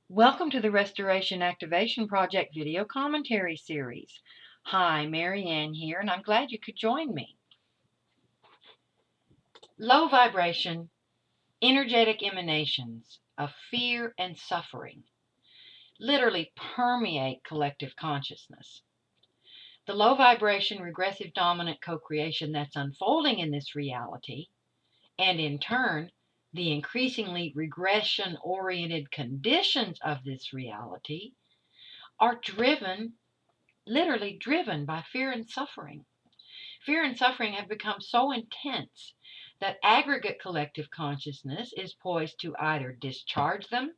Welcome to the Restoration Activation Project video commentary series. Hi, Marianne here, and I'm glad you could join me. Low vibration, energetic emanations of fear and suffering literally permeate collective consciousness. The low vibration, regressive dominant co-creation that's unfolding in this reality, and in turn, the increasingly regression-oriented conditions of this reality, are literally driven by fear and suffering. Fear and suffering have become so intense that aggregate collective consciousness is poised to either discharge them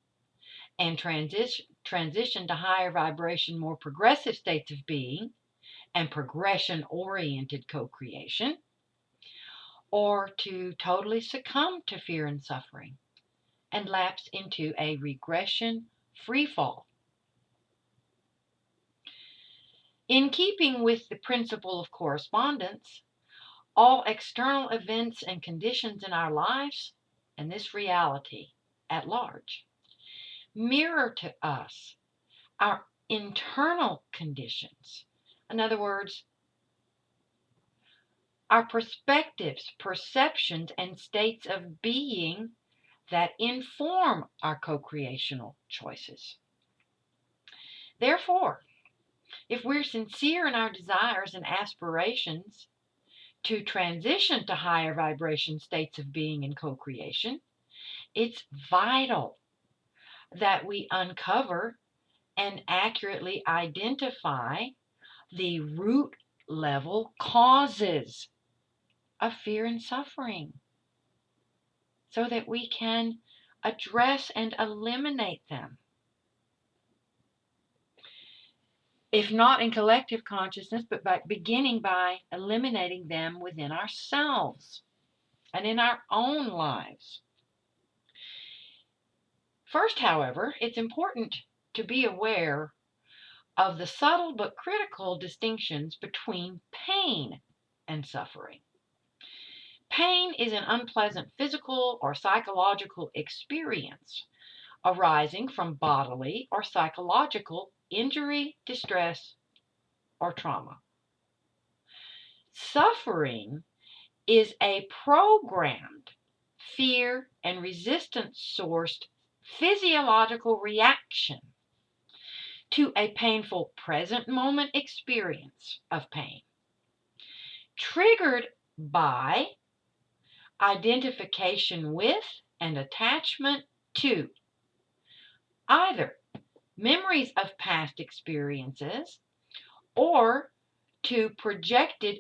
and transition to higher vibration, more progressive states of being and progression-oriented co-creation, or to totally succumb to fear and suffering and lapse into a regression free fall. In keeping with the principle of correspondence, all external events and conditions in our lives and this reality at large mirror to us our internal conditions. In other words, our perspectives, perceptions, and states of being that inform our co-creational choices. Therefore, if we're sincere in our desires and aspirations to transition to higher vibration states of being and co-creation, it's vital that we uncover and accurately identify the root level causes of fear and suffering so that we can address and eliminate them. If not in collective consciousness, but beginning by eliminating them within ourselves and in our own lives. First, however, it's important to be aware of the subtle but critical distinctions between pain and suffering. Pain is an unpleasant physical or psychological experience arising from bodily or psychological injury, distress, or trauma. Suffering is a programmed fear and resistance sourced physiological reaction to a painful present moment experience of pain, triggered by identification with and attachment to either memories of past experiences or to projected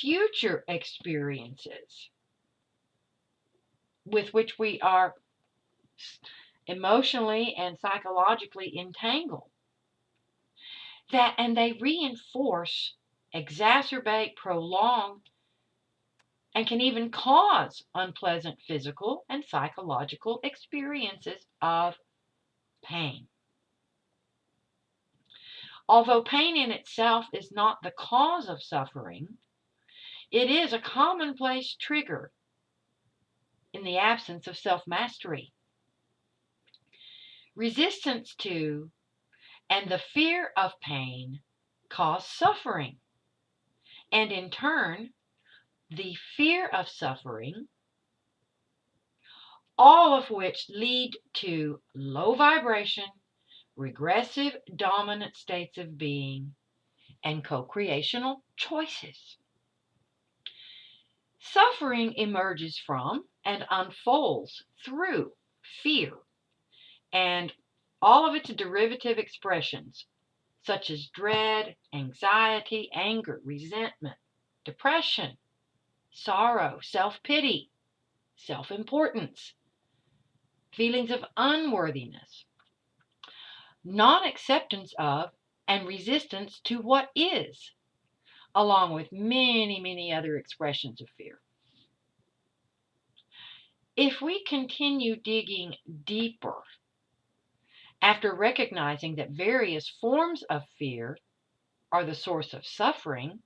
future experiences with which we are emotionally and psychologically entangled. And they reinforce, exacerbate, prolong, and can even cause unpleasant physical and psychological experiences of pain. Although pain in itself is not the cause of suffering, it is a commonplace trigger in the absence of self-mastery. Resistance to and the fear of pain cause suffering, and in turn, the fear of suffering, all of which lead to low vibration, regressive dominant states of being, and co-creational choices. Suffering emerges from and unfolds through fear and all of its derivative expressions, such as dread, anxiety, anger, resentment, depression, sorrow, self-pity, self-importance, feelings of unworthiness, non-acceptance of and resistance to what is, along with many, many other expressions of fear. If we continue digging deeper after recognizing that various forms of fear are the source of suffering,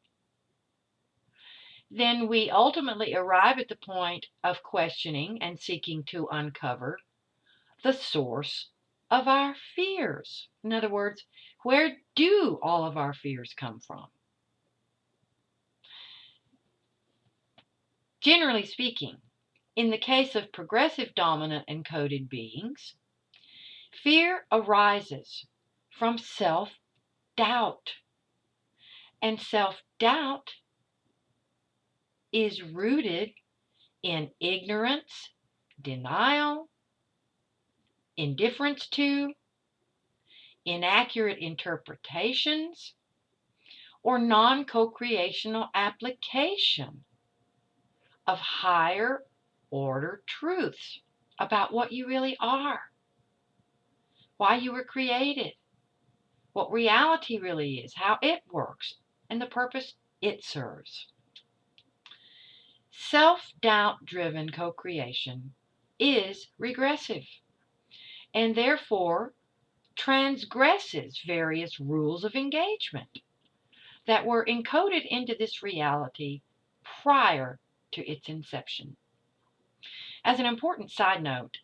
then we ultimately arrive at the point of questioning and seeking to uncover the source of our fears. In other words, where do all of our fears come from? Generally speaking, in the case of progressive dominant encoded beings, fear arises from self-doubt. And self-doubt is rooted in ignorance, denial, indifference to, inaccurate interpretations, or non-co-creational application of higher order truths about what you really are, why you were created, what reality really is, how it works, and the purpose it serves. Self-doubt driven co-creation is regressive and therefore transgresses various rules of engagement that were encoded into this reality prior to its inception. As an important side note,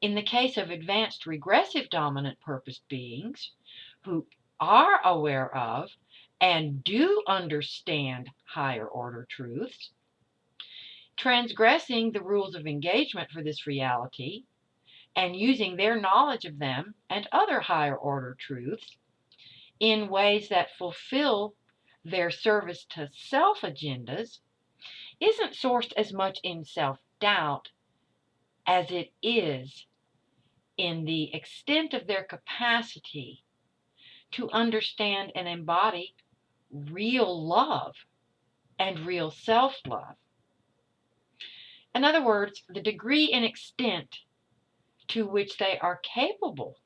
in the case of advanced regressive dominant purposed beings who are aware of and do understand higher order truths, transgressing the rules of engagement for this reality and using their knowledge of them and other higher order truths in ways that fulfill their service to self agendas isn't sourced as much in self-doubt as it is in the extent of their capacity to understand and embody real love and real self-love. In other words, the degree and extent to which they are capable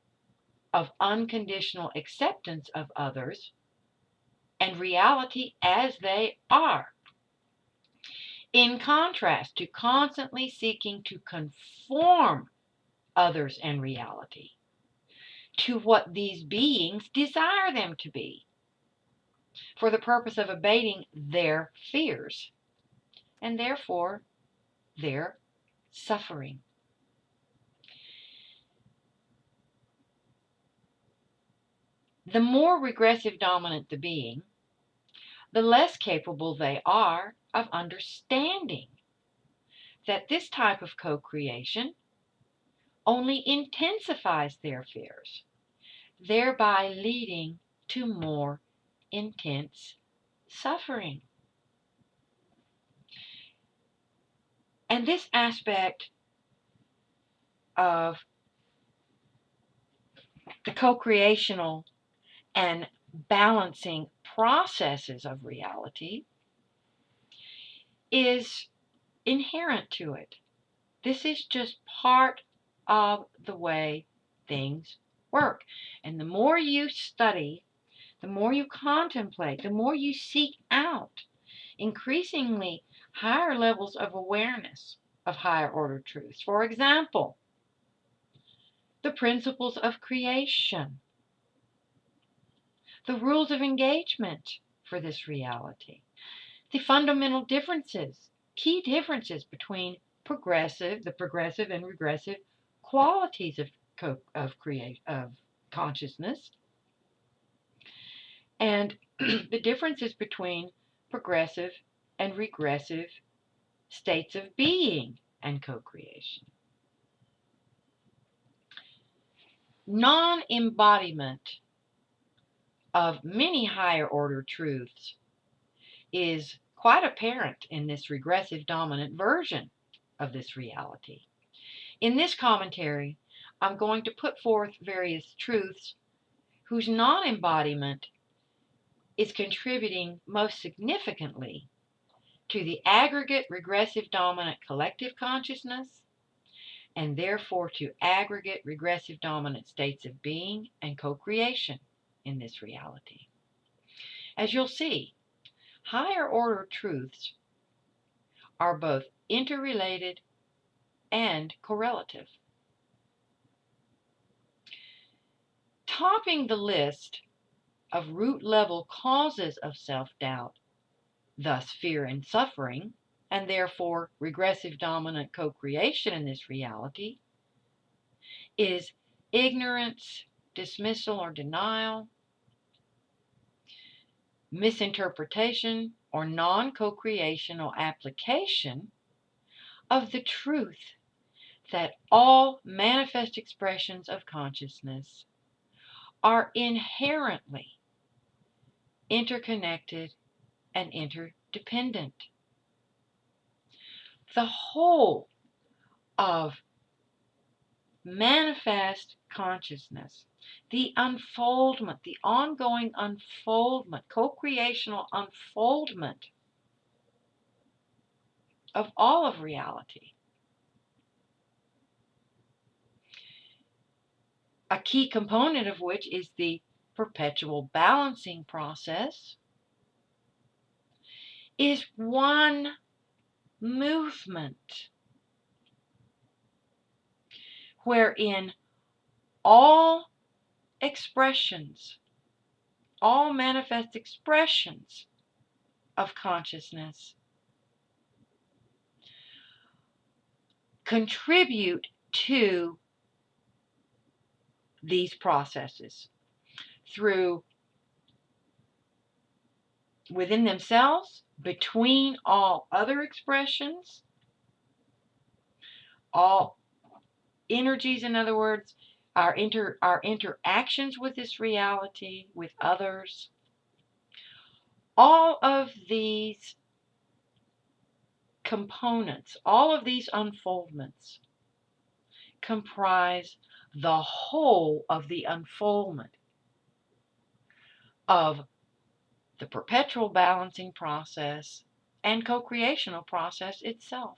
of unconditional acceptance of others and reality as they are, in contrast to constantly seeking to conform others and reality to what these beings desire them to be for the purpose of abating their fears and therefore their suffering. The more regressive dominant the being, the less capable they are of understanding that this type of co-creation only intensifies their fears, thereby leading to more intense suffering. And this aspect of the co-creational and balancing processes of reality is inherent to it. This is just part of the way things work. And the more you study, the more you contemplate, the more you seek out increasingly higher levels of awareness of higher order truths. For example, the principles of creation, the rules of engagement for this reality, the fundamental differences, key differences between the progressive and regressive qualities of consciousness, and the differences between progressive and regressive states of being and co-creation. Non-embodiment of many higher order truths is quite apparent in this regressive dominant version of this reality. In this commentary, I'm going to put forth various truths whose non-embodiment is contributing most significantly to the aggregate regressive dominant collective consciousness and therefore to aggregate regressive dominant states of being and co-creation in this reality. As you'll see, higher order truths are both interrelated and correlative. Topping the list of root level causes of self-doubt, thus fear and suffering, and therefore regressive dominant co-creation in this reality, is ignorance, dismissal or denial, misinterpretation, or non-co-creational application of the truth that all manifest expressions of consciousness are inherently interconnected and interdependent. The whole of manifest consciousness, the unfoldment, the ongoing unfoldment, co-creational unfoldment of all of reality. A key component of which is the perpetual balancing process, is one movement wherein all expressions, all manifest expressions of consciousness contribute to these processes through within themselves, between all other expressions, all energies, in other words, our interactions with this reality, with others. All of these components, all of these unfoldments comprise the whole of the unfoldment of the perpetual balancing process and co-creational process itself,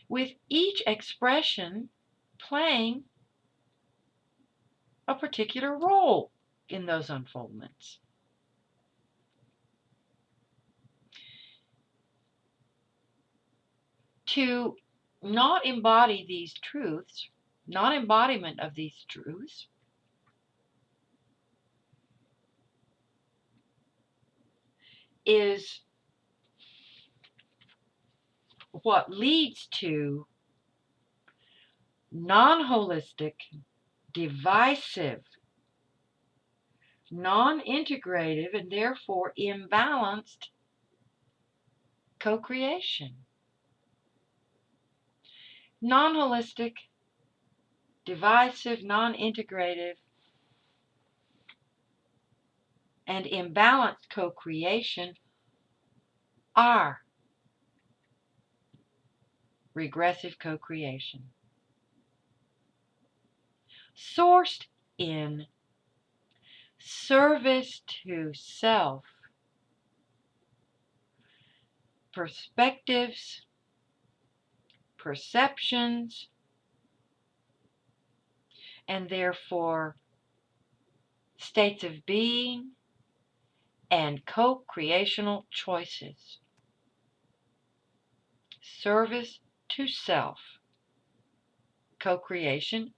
with each expression playing a particular role in those unfoldments. To not embody these truths, non-embodiment of these truths, is what leads to non-holistic, divisive, non-integrative, and therefore imbalanced co-creation. Non-holistic, divisive, non-integrative, and imbalanced co-creation are regressive co-creation, sourced in service to self, perspectives, perceptions, and therefore states of being and co-creational choices. Service to self. Co-creation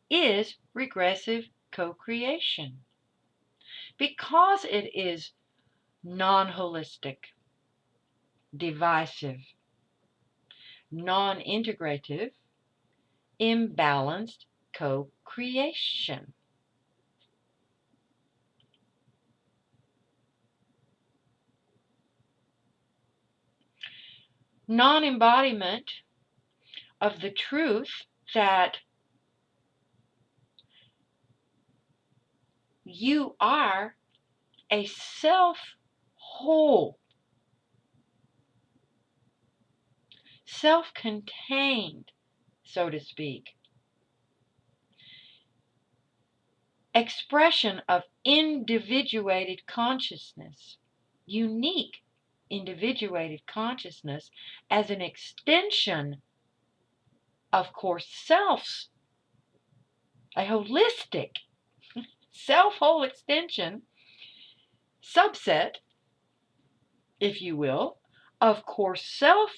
is regressive co-creation because it is non-holistic, divisive, non-integrative, imbalanced co-creation. Non-embodiment of the truth that you are a self-whole, self-contained, so to speak, expression of individuated consciousness, unique individuated consciousness as an extension of course self's, a holistic self-whole extension, subset, if you will, of course self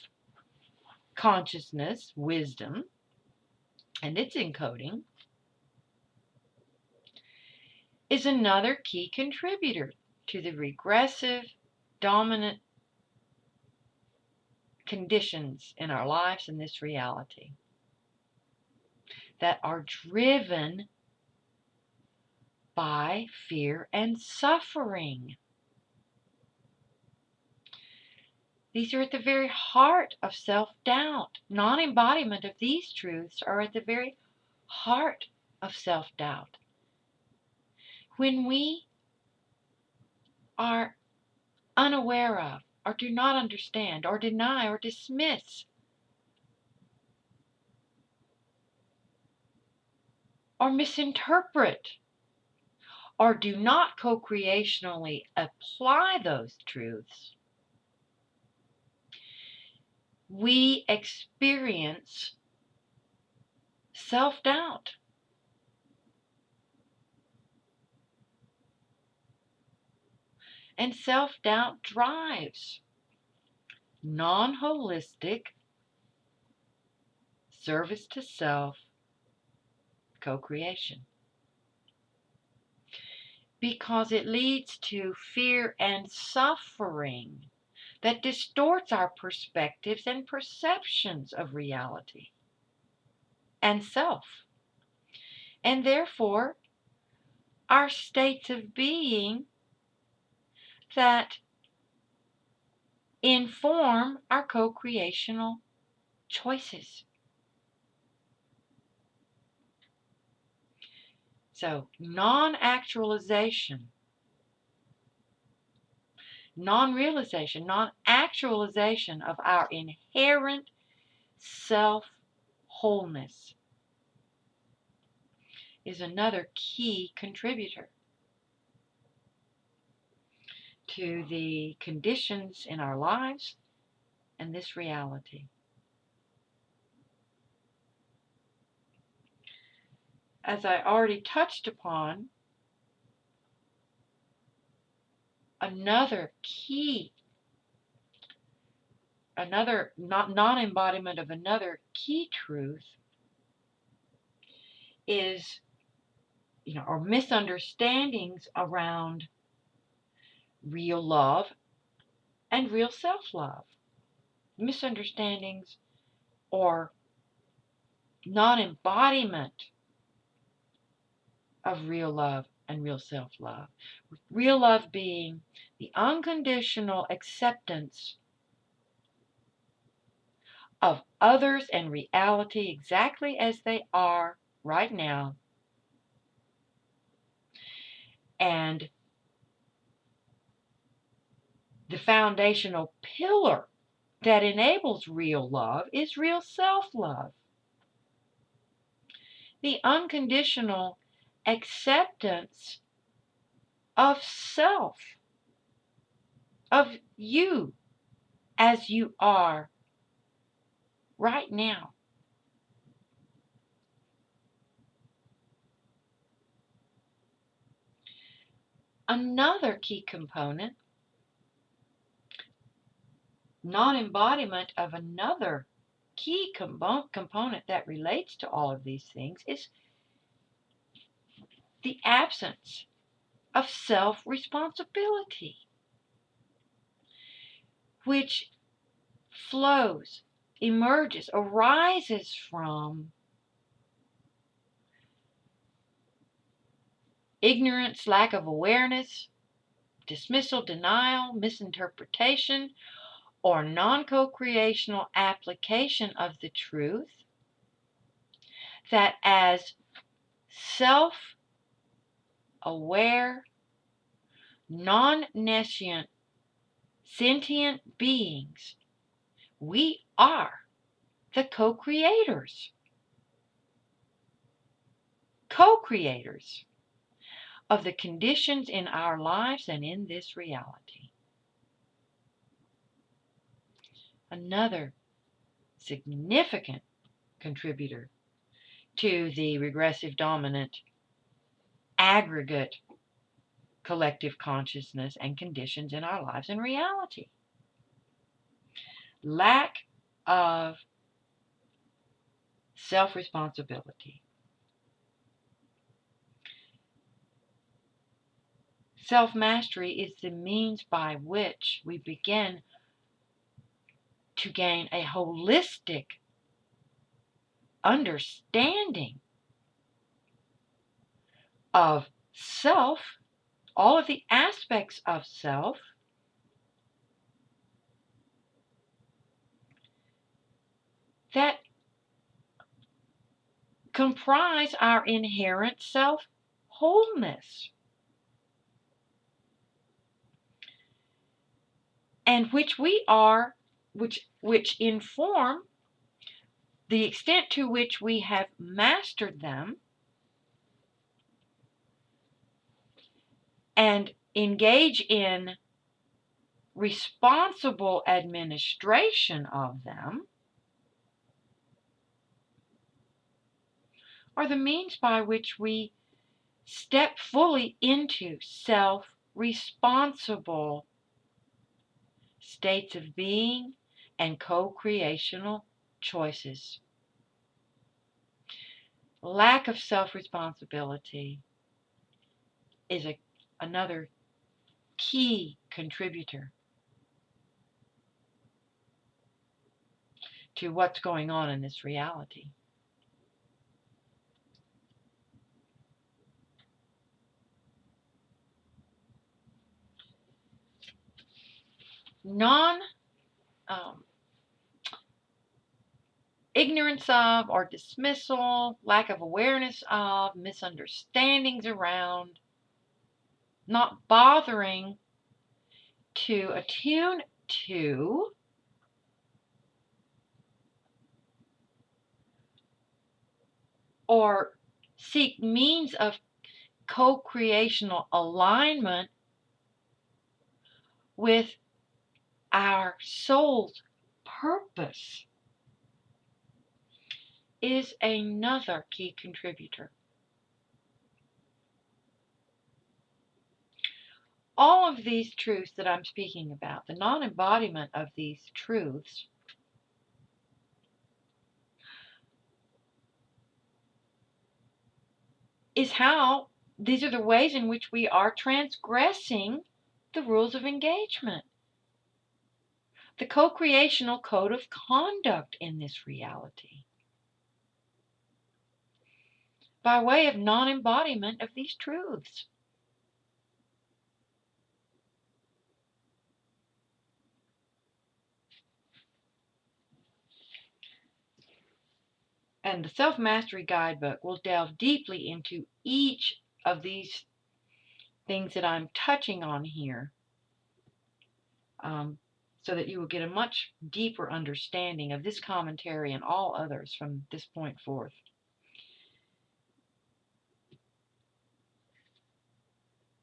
consciousness, wisdom, and its encoding, is another key contributor to the regressive, dominant conditions in our lives in this reality. that are driven by fear and suffering. These are at the very heart of self-doubt. Non-embodiment of these truths are at the very heart of self-doubt. When we are unaware of, or do not understand, or deny, or dismiss, or misinterpret, or do not co-creationally apply those truths, we experience self-doubt. And self-doubt drives non-holistic service to self co-creation, because it leads to fear and suffering that distorts our perspectives and perceptions of reality and self, and therefore our states of being that inform our co-creational choices. So, non-actualization, non-realization, non-actualization of our inherent self-wholeness is another key contributor to the conditions in our lives and this reality. As I already touched upon, another key, another non-embodiment of another key truth is, or misunderstandings around real love and real self-love. Misunderstandings or non-embodiment of real love and real self-love. Real love being the unconditional acceptance of others and reality exactly as they are right now, and the foundational pillar that enables real love is real self-love. The unconditional acceptance of self, of you as you are right now. Another key component, non-embodiment of another key component that relates to all of these things, is the absence of self-responsibility, which flows, emerges, arises from ignorance, lack of awareness, dismissal, denial, misinterpretation, or non-co-creational application of the truth that as self-aware, non-nescient, sentient beings, we are the co-creators of the conditions in our lives and in this reality. Another significant contributor to the regressive dominant aggregate collective consciousness and conditions in our lives and reality. Lack of self-responsibility. Self-mastery is the means by which we begin to gain a holistic understanding of self, all of the aspects of self that comprise our inherent self wholeness, and which inform the extent to which we have mastered them and engage in responsible administration of them, are the means by which we step fully into self-responsible states of being and co-creational choices. Lack of self-responsibility is another key contributor to what's going on in this reality. Ignorance of or dismissal, lack of awareness of, misunderstandings around, not bothering to attune to or seek means of co-creational alignment with our soul's purpose is another key contributor. All of these truths that I'm speaking about, the non-embodiment of these truths, these are the ways in which we are transgressing the rules of engagement, the co-creational code of conduct in this reality, by way of non-embodiment of these truths. And the Self-Mastery Guidebook will delve deeply into each of these things that I'm touching on here, so that you will get a much deeper understanding of this commentary and all others from this point forth.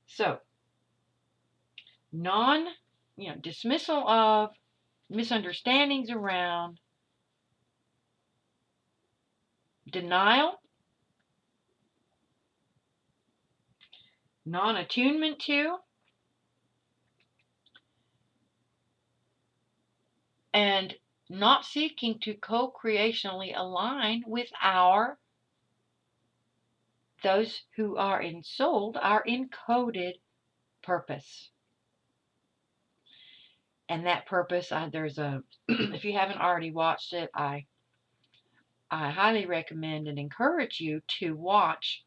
So, dismissal of, misunderstandings around, denial, non-attunement to, and not seeking to co-creationally align with those who are ensouled, our encoded purpose. And that purpose, if you haven't already watched it, I highly recommend and encourage you to watch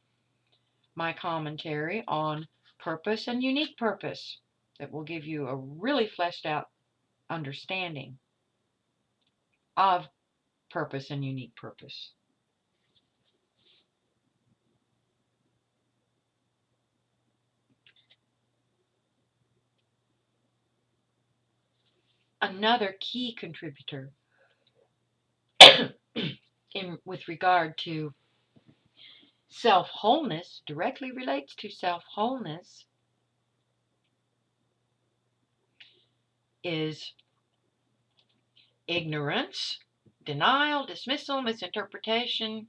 my commentary on purpose and unique purpose that will give you a really fleshed out understanding of purpose and unique purpose. Another key contributor with regard to self-wholeness, directly relates to self-wholeness, is ignorance, denial, dismissal, misinterpretation,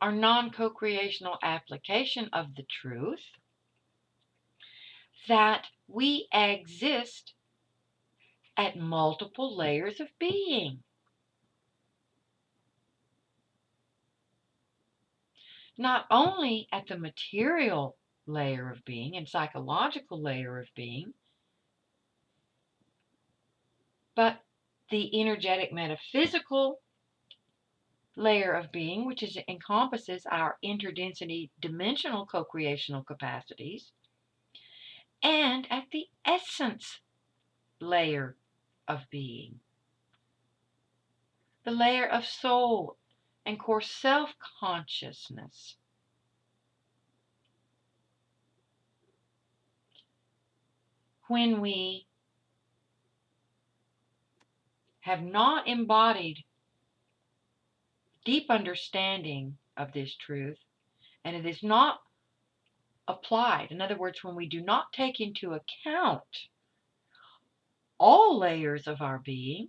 or non-co-creational application of the truth that we exist at multiple layers of being. Not only at the material layer of being and psychological layer of being, but the energetic metaphysical layer of being, which encompasses our interdensity dimensional co-creational capacities, and at the essence layer of being, the layer of soul and core self-consciousness. When we have not embodied deep understanding of this truth, and it is not applied, in other words, when we do not take into account all layers of our being,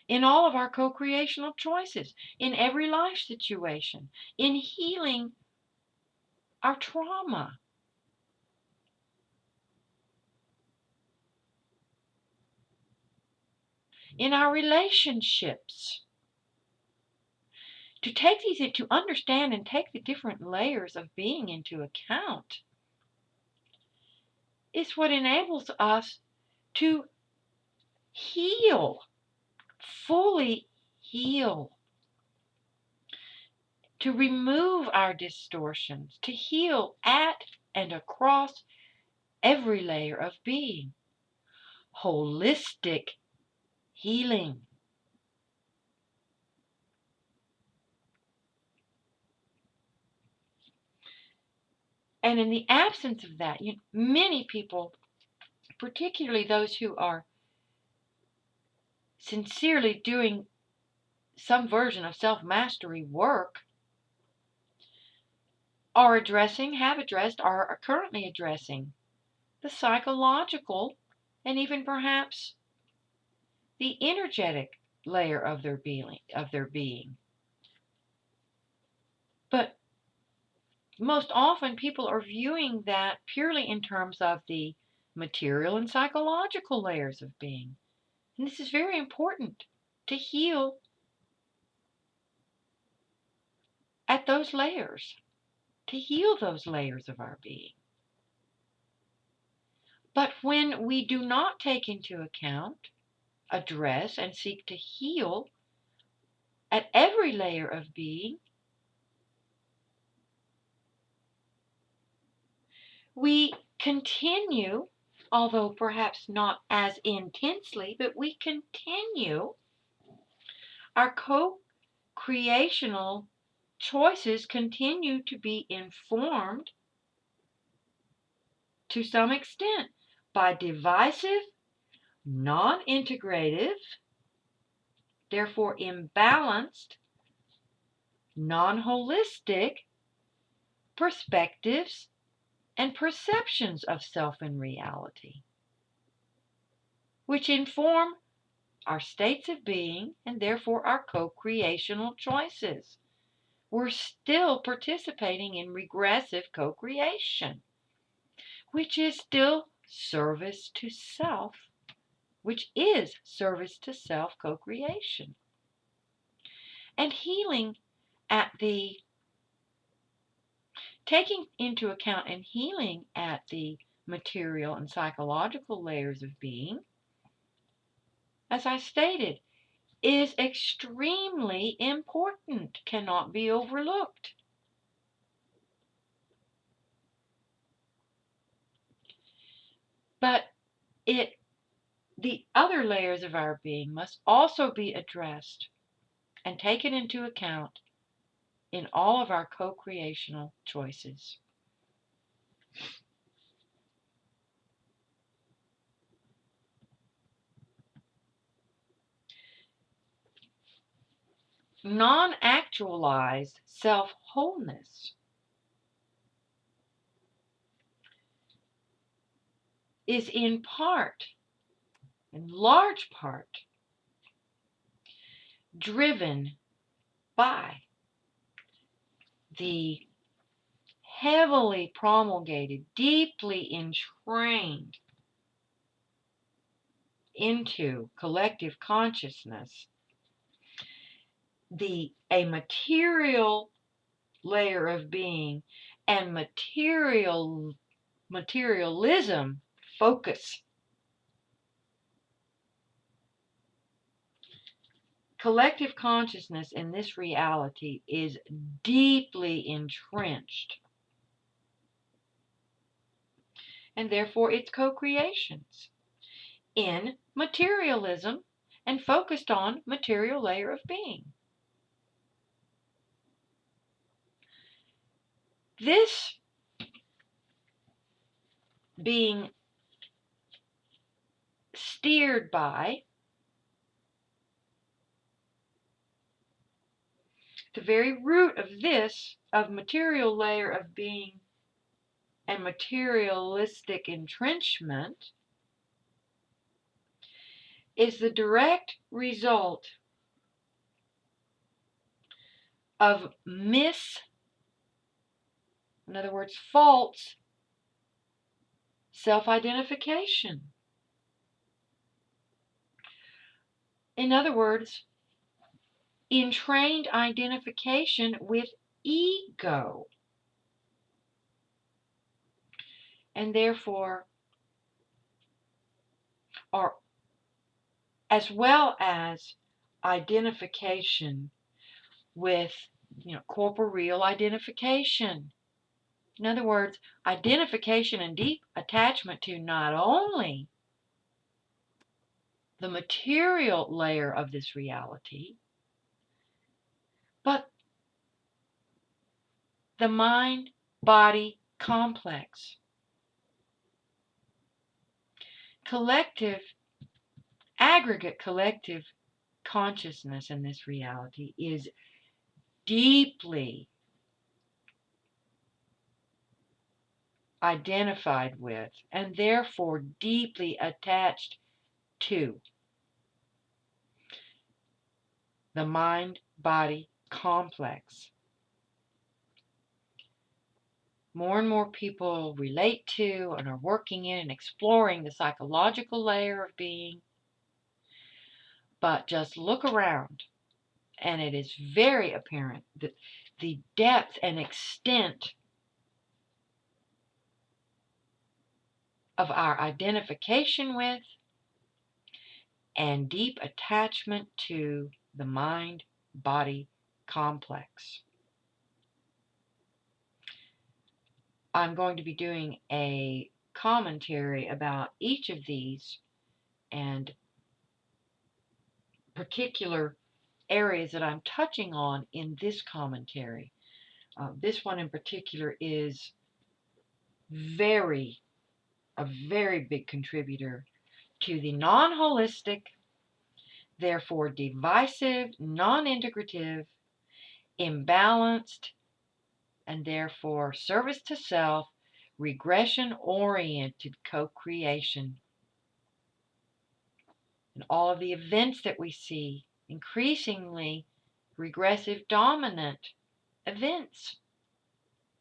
in all of our co-creational choices, in every life situation, in healing our trauma, in our relationships. To take these, to understand and take the different layers of being into account is what enables us to heal, fully heal, to remove our distortions, to heal at and across every layer of being. Holistic healing. And in the absence of that, many people, particularly those who are sincerely doing some version of self-mastery work, are addressing, have addressed, are currently addressing the psychological and even perhaps the energetic layer of their being. But most often people are viewing that purely in terms of the material and psychological layers of being. And this is very important, to heal at those layers, to heal those layers of our being. But when we do not take into account, address, and seek to heal at every layer of being, we continue, although perhaps not as intensely, but we continue our co-creational choices continue to be informed to some extent by divisive, non-integrative, therefore imbalanced, non-holistic perspectives and perceptions of self and reality, which inform our states of being and therefore our co-creational choices. We're still participating in regressive co-creation, which is still service to self, which is service to self co-creation. And healing at the, taking into account and healing at the material and psychological layers of being, as I stated, is extremely important, cannot be overlooked. But the other layers of our being must also be addressed and taken into account in all of our co-creational choices. Non-actualized self-wholeness is in large part, driven by the heavily promulgated, deeply entrained into collective consciousness, a material layer of being and materialism focus. Collective consciousness in this reality is deeply entrenched, and therefore its co-creations, in materialism and focused on material layer of being. This being steered by the very root of this, of material layer of being and materialistic entrenchment, is the direct result of in other words, false self-identification. In other words, entrained identification with ego, and therefore, or as well as identification with, corporeal identification. In other words, identification and deep attachment to not only the material layer of this reality, but the mind-body complex. Aggregate collective consciousness in this reality is deeply identified with and therefore deeply attached to the mind-body complex. More and more people relate to and are working in and exploring the psychological layer of being. But just look around, and it is very apparent that the depth and extent of our identification with and deep attachment to the mind-body complex. I'm going to be doing a commentary about each of these and particular areas that I'm touching on in this commentary. This one in particular is a very big contributor to the non-holistic, therefore divisive, non-integrative, imbalanced, and therefore service to self, regression-oriented co-creation. And all of the events that we see, increasingly regressive dominant events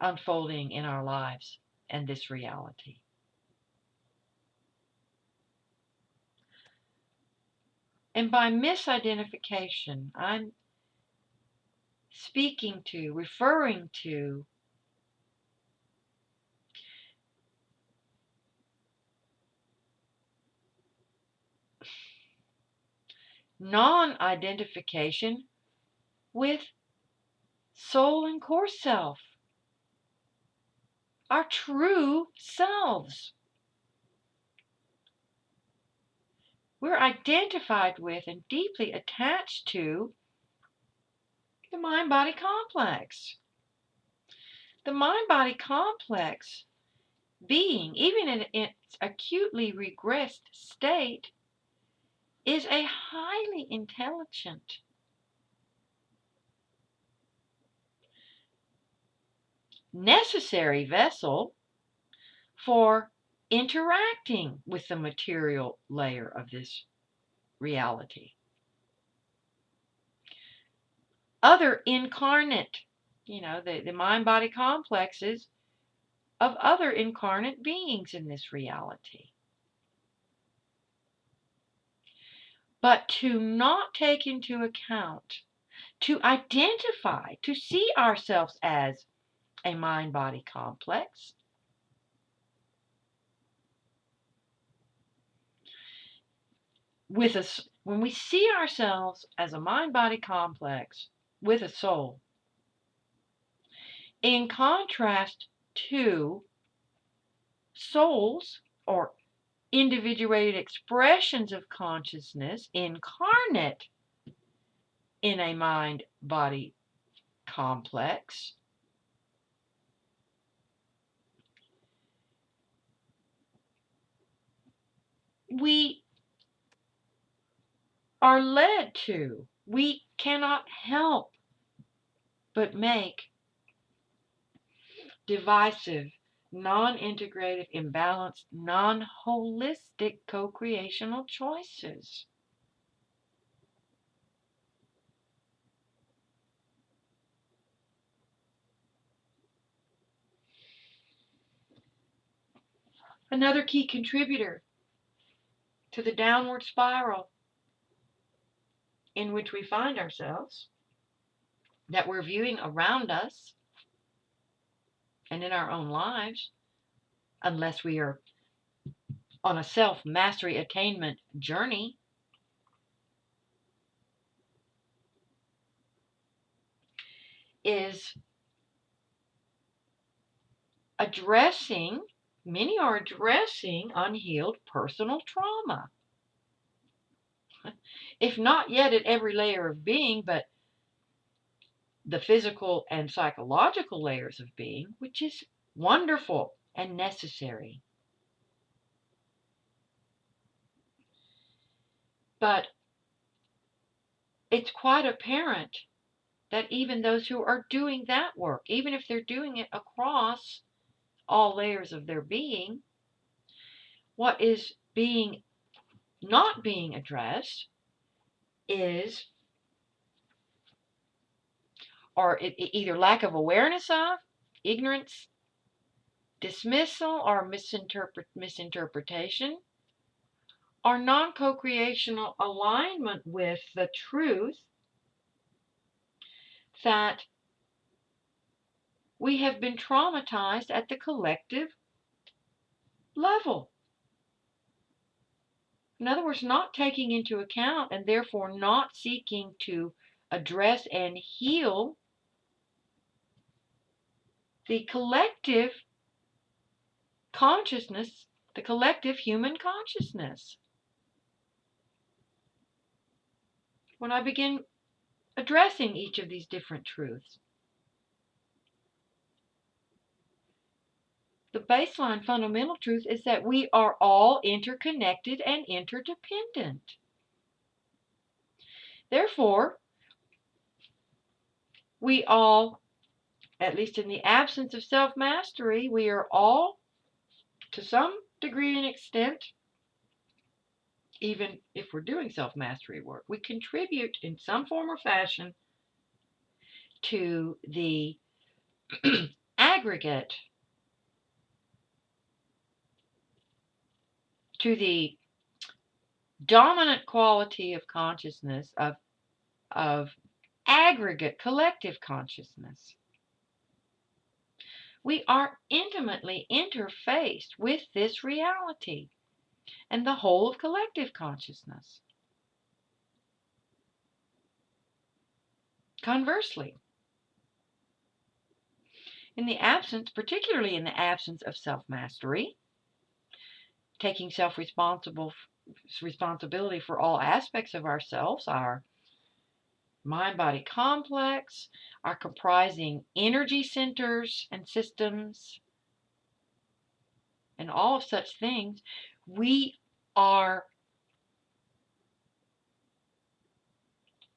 unfolding in our lives and this reality. And by misidentification, I'm referring to non-identification with soul and core self, our true selves. We're identified with and deeply attached to the mind-body complex. The mind-body complex being, even in its acutely regressed state, is a highly intelligent, necessary vessel for interacting with the material layer of this reality. Other incarnate, the mind-body complexes of other incarnate beings in this reality. But to not take into account, to identify, to see ourselves as a mind-body complex, with When we see ourselves as a mind-body complex with a soul, in contrast to souls or individuated expressions of consciousness incarnate in a mind-body complex, we are led to, we cannot help but make divisive, non-integrative, imbalanced, non-holistic co-creational choices. Another key contributor to the downward spiral in which we find ourselves, that we're viewing around us and in our own lives, unless we are on a self-mastery attainment journey, is many are addressing unhealed personal trauma. If not yet at every layer of being, but the physical and psychological layers of being, which is wonderful and necessary. But it's quite apparent that even those who are doing that work, even if they're doing it across all layers of their being, what is not being addressed is, or either lack of awareness of, ignorance, dismissal, or misinterpretation, or non-co-creational alignment with the truth that we have been traumatized at the collective level. In other words, not taking into account and therefore not seeking to address and heal the collective consciousness, the collective human consciousness. When I begin addressing each of these different truths, the baseline fundamental truth is that we are all interconnected and interdependent. Therefore, we all, at least in the absence of self-mastery, we are all, to some degree and extent, even if we're doing self-mastery work, we contribute in some form or fashion to the aggregate, to the dominant quality of consciousness, of aggregate collective consciousness. We are intimately interfaced with this reality and the whole of collective consciousness. Conversely, particularly in the absence of self-mastery, taking responsibility for all aspects of ourselves, our mind-body complex, our comprising energy centers and systems, and all of such things, we are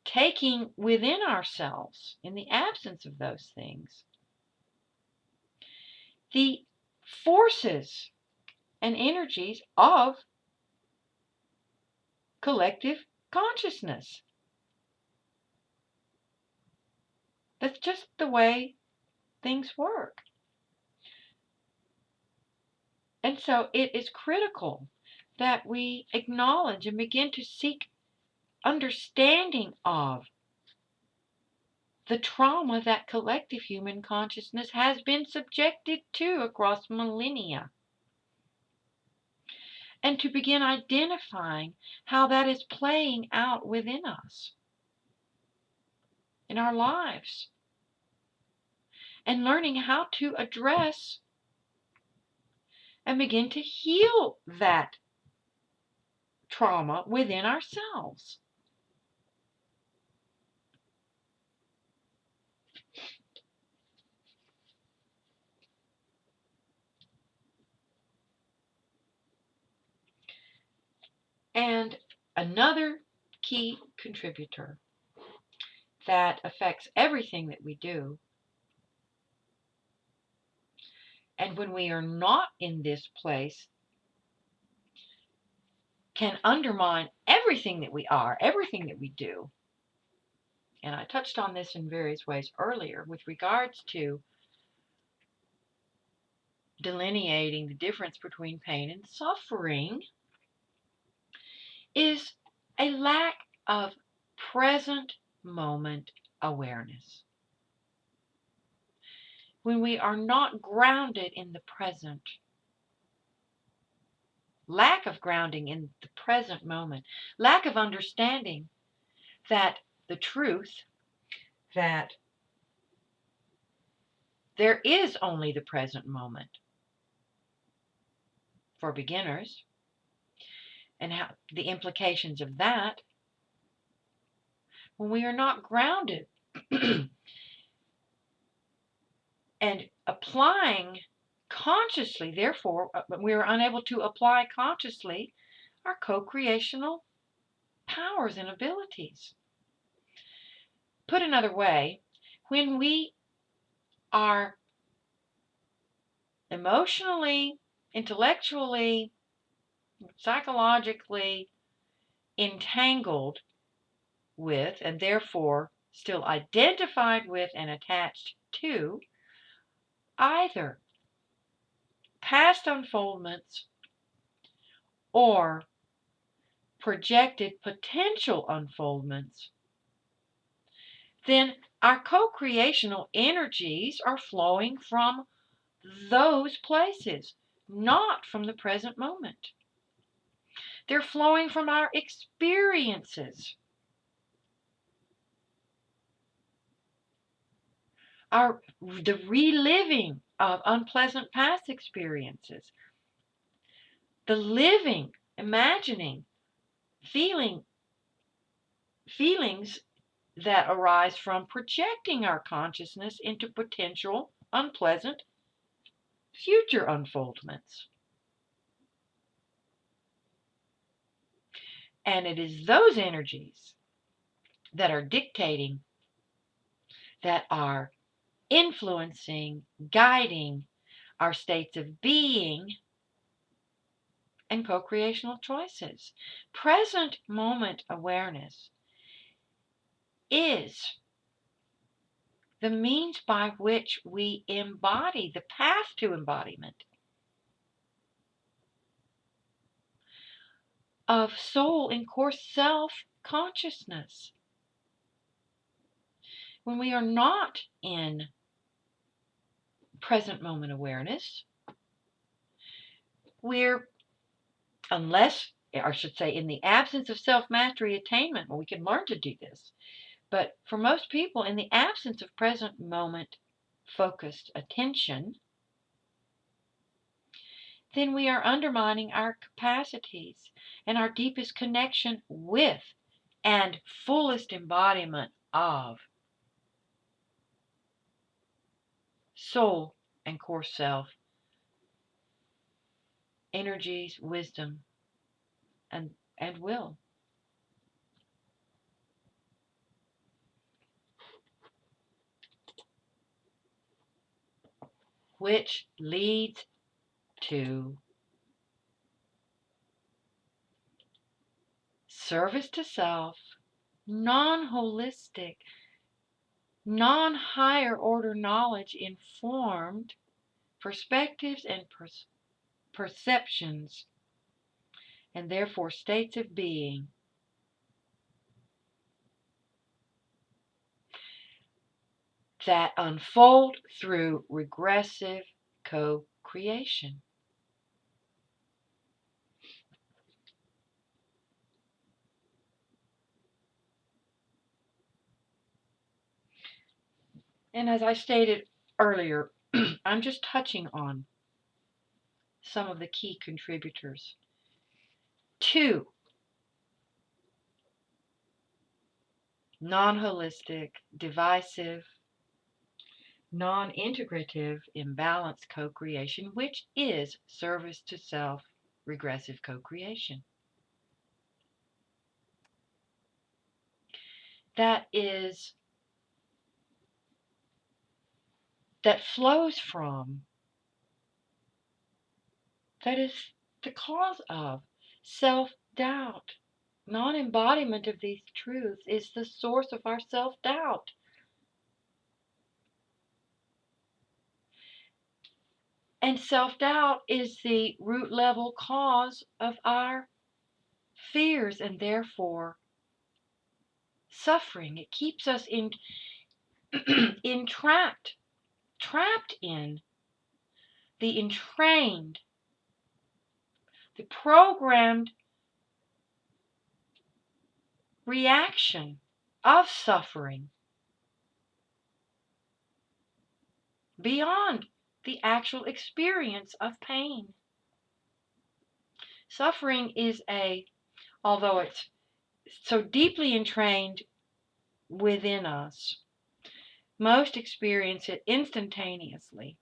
taking within ourselves, in the absence of those things, the forces and energies of collective consciousness. That's just the way things work. And so it is critical that we acknowledge and begin to seek understanding of the trauma that collective human consciousness has been subjected to across millennia. and to begin identifying how that is playing out within us, in our lives, and learning how to address and begin to heal that trauma within ourselves. And another key contributor that affects everything that we do, and when we are not in this place, can undermine everything that we are, everything that we do. And I touched on this in various ways earlier with regards to delineating the difference between pain and suffering, is a lack of present moment awareness. When we are not grounded in the present, lack of grounding in the present moment, lack of understanding that the truth that there is only the present moment for beginners, and how the implications of that, when we are not grounded and applying consciously, therefore, we are unable to apply consciously our co-creational powers and abilities. Put another way, when we are emotionally, intellectually, psychologically entangled with, and therefore still identified with and attached to, either past unfoldments or projected potential unfoldments, then our co-creational energies are flowing from those places, not from the present moment. They're flowing from our experiences, the reliving of unpleasant past experiences, the living, imagining, feelings that arise from projecting our consciousness into potential unpleasant future unfoldments. And it is those energies that are dictating, that are influencing, guiding our states of being and co-creational choices. Present moment awareness is the means by which we embody the path to embodiment of soul and core self consciousness. When we are not in present moment awareness, we're, unless, or I should say, in the absence of self-mastery attainment, well, we can learn to do this. But for most people, in the absence of present moment focused attention, then we are undermining our capacities and our deepest connection with and fullest embodiment of soul and core self, energies, wisdom, and will. Which leads to service to self, non-holistic, non-higher order knowledge informed perspectives and perceptions, and therefore states of being that unfold through regressive co-creation. And as I stated earlier, I'm just touching on some of the key contributors. 2, non-holistic, divisive, non-integrative, imbalanced co-creation, which is service to self, regressive co-creation. That flows from, that is the cause of self-doubt. Non-embodiment of these truths is the source of our self-doubt. And self-doubt is the root level cause of our fears and therefore suffering. It keeps us trapped in the entrained, the programmed reaction of suffering beyond the actual experience of pain. Suffering is although it's so deeply entrained within us, most experience it instantaneously.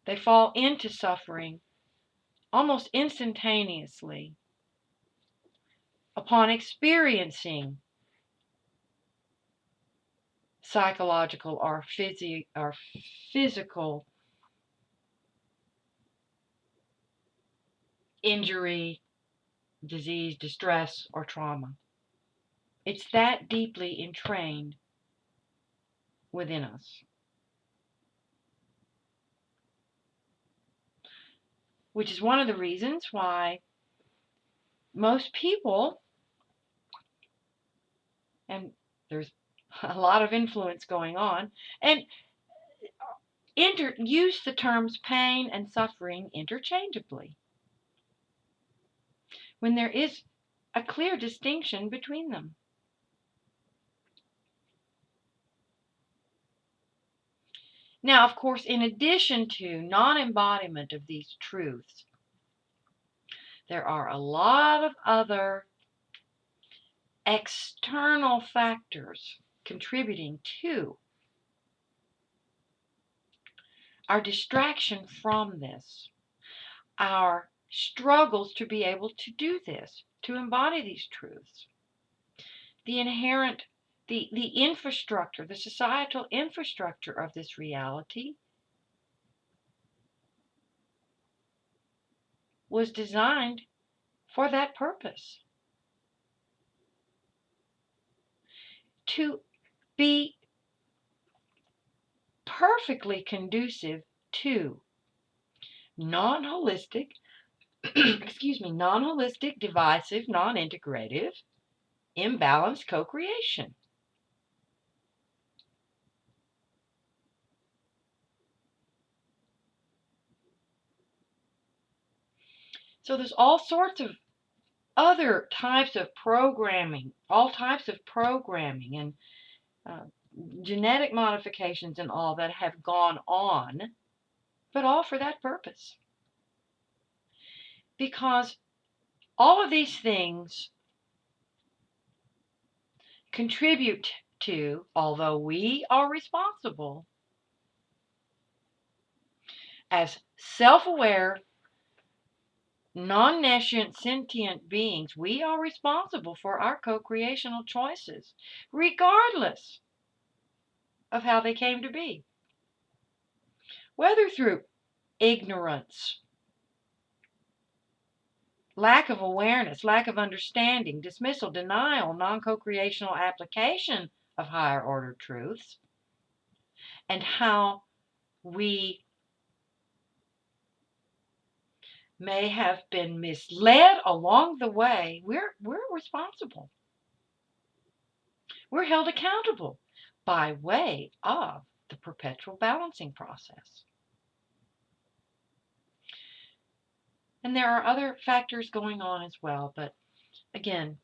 They fall into suffering almost instantaneously upon experiencing psychological or physical injury, disease, distress, or trauma. It's that deeply entrained within us. Which is one of the reasons why most people, and there's a lot of influence going on, and use the terms pain and suffering interchangeably, when there is a clear distinction between them. Now, of course, in addition to non-embodiment of these truths, there are a lot of other external factors contributing to our distraction from this, our struggles to be able to do this, to embody these truths. The inherent, the infrastructure, the societal infrastructure of this reality was designed for that purpose. To be perfectly conducive to non-holistic, non-holistic, divisive, non-integrative, imbalanced co-creation. So there's all sorts of other types of programming, all types of programming and genetic modifications and all that have gone on, but all for that purpose. Because all of these things contribute to, although we are responsible as self-aware, non-nescient, sentient beings, we are responsible for our co-creational choices, regardless of how they came to be. Whether through ignorance, lack of awareness, lack of understanding, dismissal, denial, non-co-creational application of higher order truths, and how we may have been misled along the way, we're responsible. We're held accountable by way of the perpetual balancing process. And there are other factors going on as well, but again,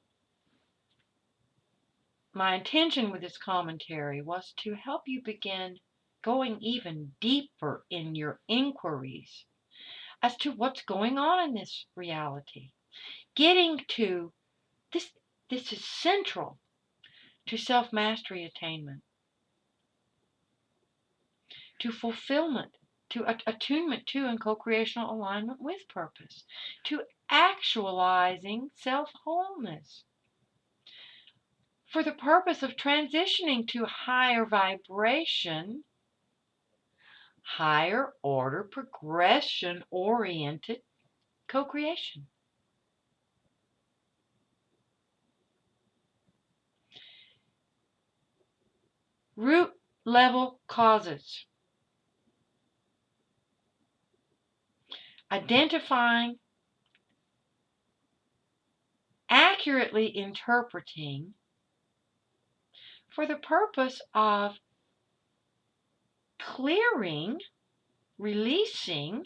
my intention with this commentary was to help you begin going even deeper in your inquiries as to what's going on in this reality. Getting to this, this is central to self-mastery attainment, to fulfillment, to attunement to and co-creational alignment with purpose, to actualizing self-wholeness, for the purpose of transitioning to higher vibration, higher order, progression-oriented co-creation. Root level causes. Identifying, accurately interpreting for the purpose of clearing, releasing,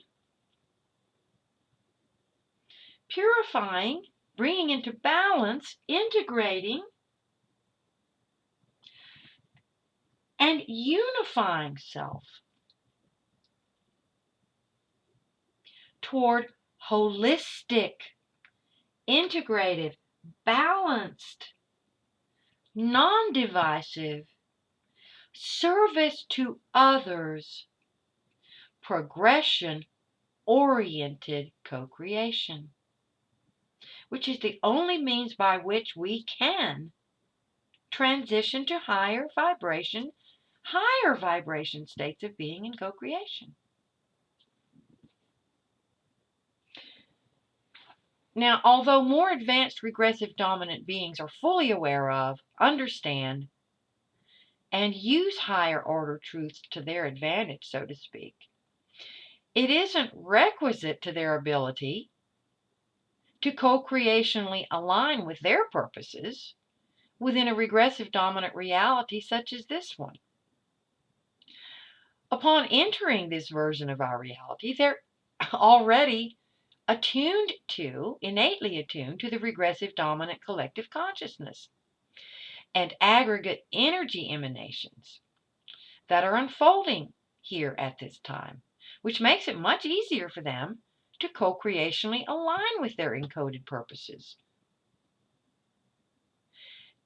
purifying, bringing into balance, integrating, and unifying self toward holistic, integrative, balanced, non-divisive, service to others, progression-oriented co-creation, which is the only means by which we can transition to higher vibration states of being in co-creation. Now, although more advanced regressive dominant beings are fully aware of, understand, and use higher order truths to their advantage, so to speak, it isn't requisite to their ability to co-creationally align with their purposes within a regressive dominant reality such as this one. Upon entering this version of our reality, they're already innately attuned to the regressive dominant collective consciousness and aggregate energy emanations that are unfolding here at this time, which makes it much easier for them to co-creationally align with their encoded purposes.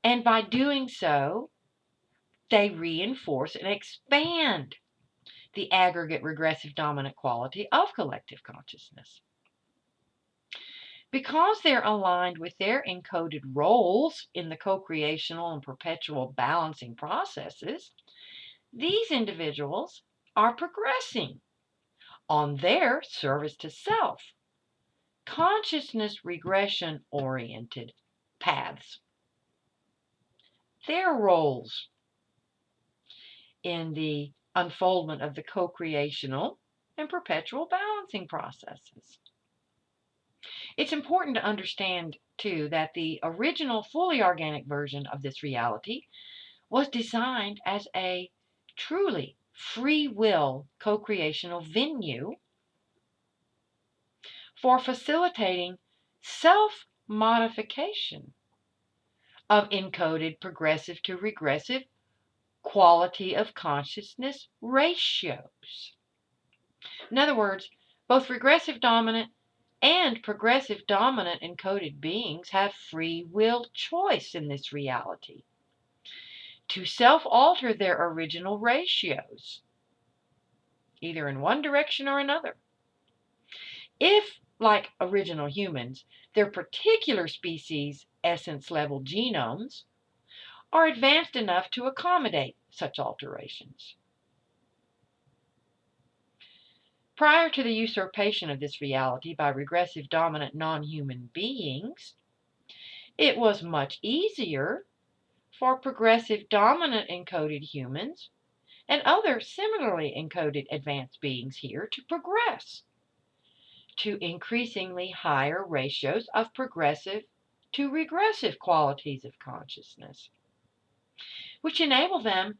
And by doing so, they reinforce and expand the aggregate regressive dominant quality of collective consciousness. Because they're aligned with their encoded roles in the co-creational and perpetual balancing processes, these individuals are progressing on their service to self, consciousness regression-oriented paths. Their roles in the unfoldment of the co-creational and perpetual balancing processes. It's important to understand, too, that the original fully organic version of this reality was designed as a truly free will co-creational venue for facilitating self-modification of encoded progressive to regressive quality of consciousness ratios. In other words, both regressive dominant and progressive dominant encoded beings have free will choice in this reality to self-alter their original ratios, either in one direction or another. If, like original humans, their particular species essence level genomes are advanced enough to accommodate such alterations. Prior to the usurpation of this reality by regressive dominant non-human beings, it was much easier for progressive dominant encoded humans and other similarly encoded advanced beings here to progress to increasingly higher ratios of progressive to regressive qualities of consciousness, which enable them,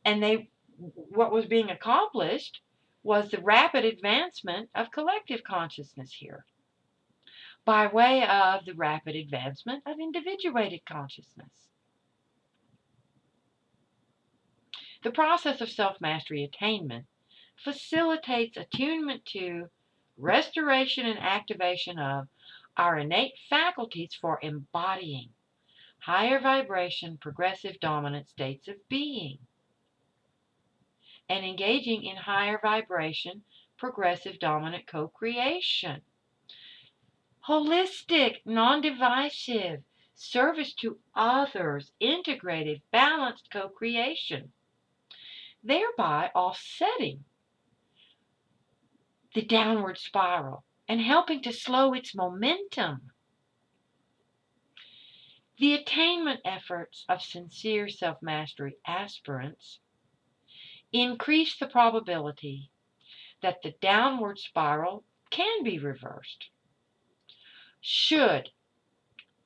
and what was being accomplished was the rapid advancement of collective consciousness here by way of the rapid advancement of individuated consciousness. The process of self-mastery attainment facilitates attunement to, restoration and activation of our innate faculties for embodying higher vibration, progressive dominant states of being, and engaging in higher vibration, progressive dominant co-creation. Holistic, non-divisive, service to others, integrated, balanced co-creation, thereby offsetting the downward spiral and helping to slow its momentum. The attainment efforts of sincere self-mastery aspirants increase the probability that the downward spiral can be reversed should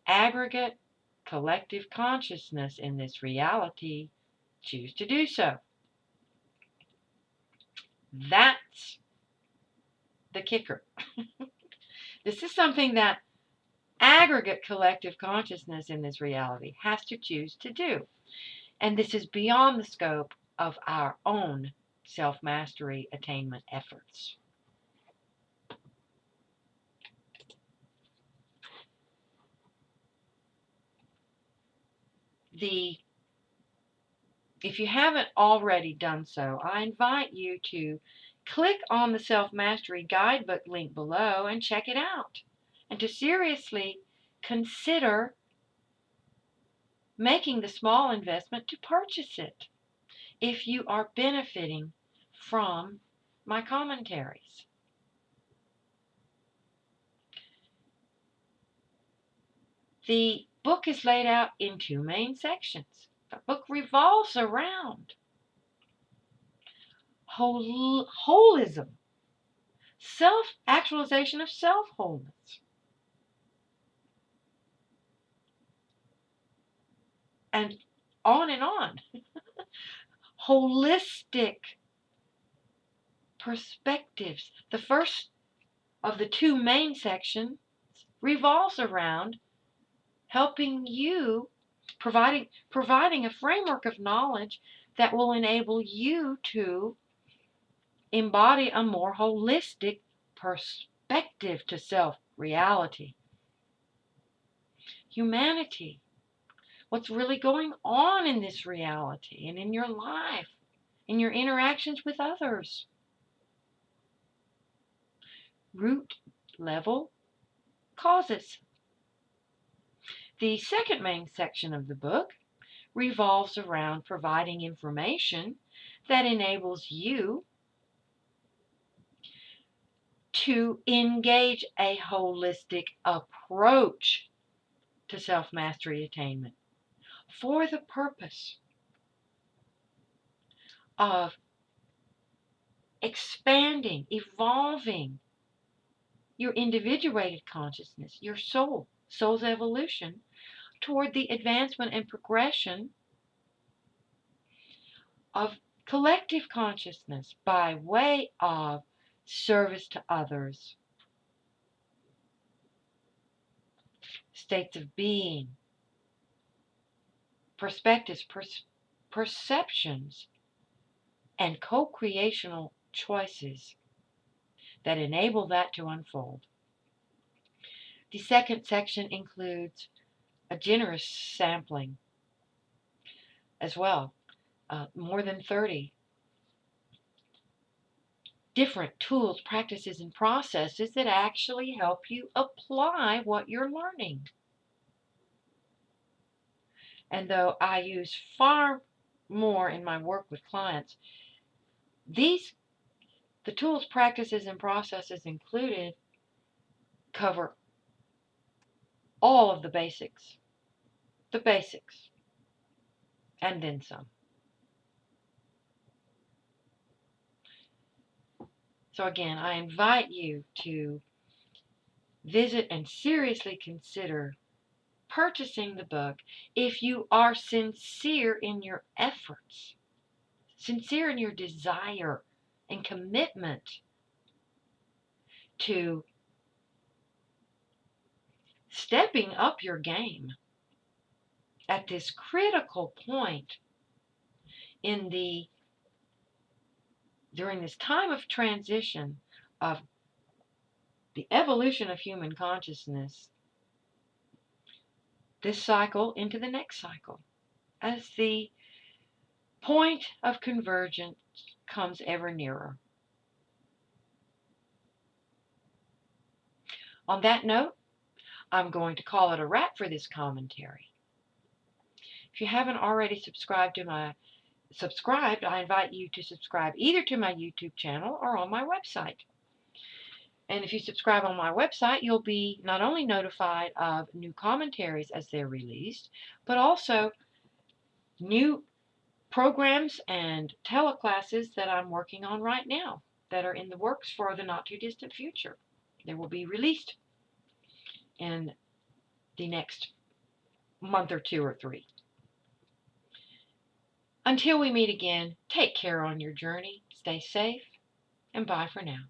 aggregate collective consciousness in this reality choose to do so. That's the kicker. This is something that aggregate collective consciousness in this reality has to choose to do. And this is beyond the scope of our own self-mastery attainment efforts. If you haven't already done so, I invite you to click on the Self-Mastery Guidebook link below and check it out, and to seriously consider making the small investment to purchase it if you are benefiting from my commentaries. The book is laid out in two main sections. The book revolves around holism, self-actualization of self-wholeness, and on and on. Holistic perspectives. The first of the two main sections revolves around helping you, providing a framework of knowledge that will enable you to embody a more holistic perspective to self-reality, humanity, what's really going on in this reality and in your life, in your interactions with others. Root level causes. The second main section of the book revolves around providing information that enables you to engage a holistic approach to self-mastery attainment for the purpose of expanding, evolving your individuated consciousness, your soul's evolution toward the advancement and progression of collective consciousness by way of service to others, states of being, perspectives, perceptions, and co-creational choices that enable that to unfold. The second section includes a generous sampling as well, more than 30 different tools, practices, and processes that actually help you apply what you're learning. And though I use far more in my work with clients, the tools, practices, and processes included cover all of the basics, and then some. So again, I invite you to visit and seriously consider purchasing the book if you are sincere in your efforts, sincere in your desire and commitment to stepping up your game at this critical point during this time of transition of the evolution of human consciousness, this cycle into the next cycle, as the point of convergence comes ever nearer. On that note, I'm going to call it a wrap for this commentary. If you haven't already subscribed, I invite you to subscribe either to my YouTube channel or on my website. And if you subscribe on my website, you'll be not only notified of new commentaries as they're released, but also new programs and teleclasses that I'm working on right now that are in the works for the not too distant future. They will be released in the next month or 2 or 3. Until we meet again, take care on your journey, stay safe, and bye for now.